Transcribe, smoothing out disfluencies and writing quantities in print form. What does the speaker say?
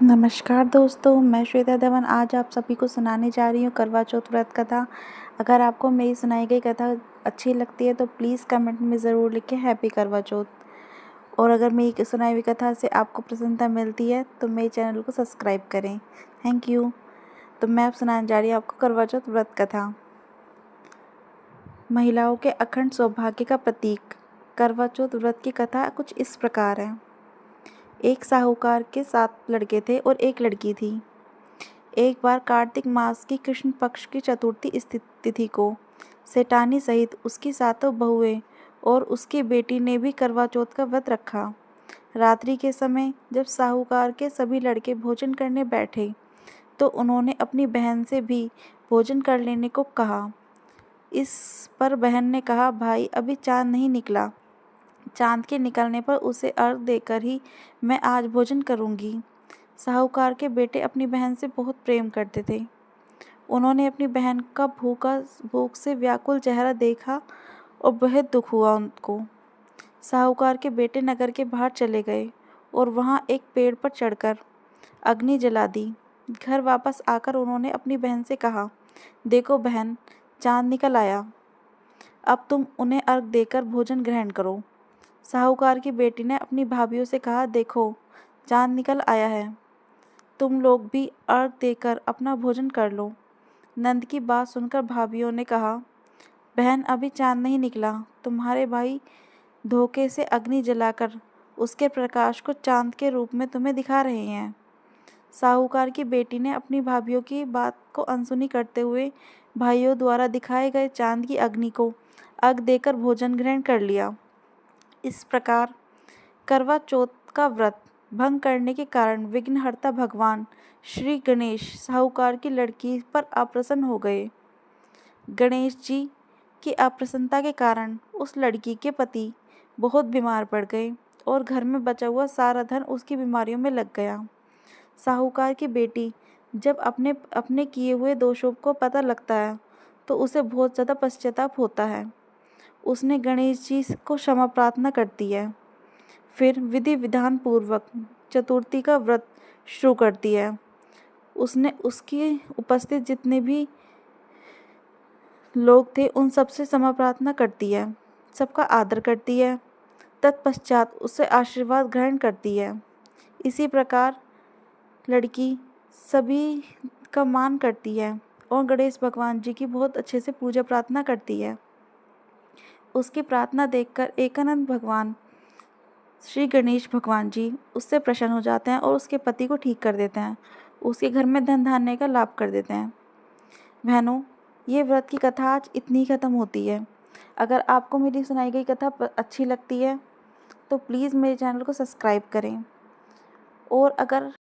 नमस्कार दोस्तों, मैं श्वेता धवन आज आप सभी को सुनाने जा रही हूँ करवा चौथ व्रत कथा। अगर आपको मेरी सुनाई गई कथा अच्छी लगती है तो प्लीज़ कमेंट में ज़रूर लिखें हैप्पी करवा चौथ। और अगर मेरी सुनाई हुई कथा से आपको प्रसन्नता मिलती है तो मेरे चैनल को सब्सक्राइब करें। Thank you. तो मैं अब सुनाने जा रही हूँ आपको करवा चौथ व्रत कथा। महिलाओं के अखंड सौभाग्य का प्रतीक। करवा चौथ व्रत की कथा कुछ इस प्रकार है। एक साहूकार के 7 लड़के थे और एक लड़की थी। एक बार कार्तिक मास की कृष्ण पक्ष की चतुर्थी तिथि को सेठानी सहित उसकी 7 बहुएं और उसकी बेटी ने भी करवा चौथ का व्रत रखा। रात्रि के समय जब साहूकार के सभी लड़के भोजन करने बैठे तो उन्होंने अपनी बहन से भी भोजन कर लेने को कहा। इस पर बहन ने कहा, भाई अभी चांद नहीं निकला, चांद के निकलने पर उसे अर्घ देकर ही मैं आज भोजन करूंगी। साहूकार के बेटे अपनी बहन से बहुत प्रेम करते थे। उन्होंने अपनी बहन का भूख से व्याकुल चेहरा देखा और बहुत दुख हुआ उनको। साहूकार के बेटे नगर के बाहर चले गए और वहाँ एक पेड़ पर चढ़कर अग्नि जला दी। घर वापस आकर उन्होंने अपनी बहन से कहा, देखो बहन, चांद निकल आया, अब तुम उन्हें अर्घ देकर भोजन ग्रहण करो। साहूकार की बेटी ने अपनी भाभीयों से कहा, देखो चांद निकल आया है, तुम लोग भी अर्घ देकर अपना भोजन कर लो। नंद की बात सुनकर भाभीयों ने कहा, बहन अभी चांद नहीं निकला, तुम्हारे भाई धोखे से अग्नि जलाकर उसके प्रकाश को चांद के रूप में तुम्हें दिखा रहे हैं। साहूकार की बेटी ने अपनी भाभीयों की बात को अनसुनी करते हुए भाइयों द्वारा दिखाए गए चांद की अग्नि को अर्घ देकर भोजन ग्रहण कर लिया। इस प्रकार करवा चौथ का व्रत भंग करने के कारण विघ्नहर्ता भगवान श्री गणेश साहूकार की लड़की पर अप्रसन्न हो गए। गणेश जी की अप्रसन्नता के कारण उस लड़की के पति बहुत बीमार पड़ गए और घर में बचा हुआ सारा धन उसकी बीमारियों में लग गया। साहूकार की बेटी जब अपने अपने किए हुए दोषों को पता लगता है तो उसे बहुत ज़्यादा पश्चाताप होता है। उसने गणेश जी को क्षमा प्रार्थना करती है। फिर विधि विधान पूर्वक चतुर्थी का व्रत शुरू करती है। उसने उसकी उपस्थित जितने भी लोग थे उन सबसे क्षमा प्रार्थना करती है, सबका आदर करती है, तत्पश्चात उससे आशीर्वाद ग्रहण करती है। इसी प्रकार लड़की सभी का मान करती है और गणेश भगवान जी की बहुत अच्छे से पूजा प्रार्थना करती है। उसकी प्रार्थना देखकर एकानंद भगवान श्री गणेश भगवान जी उससे प्रसन्न हो जाते हैं और उसके पति को ठीक कर देते हैं, उसके घर में धन धान्य का लाभ कर देते हैं। बहनों, ये व्रत की कथा आज इतनी ही ख़त्म होती है। अगर आपको मेरी सुनाई गई कथा अच्छी लगती है तो प्लीज़ मेरे चैनल को सब्सक्राइब करें। और अगर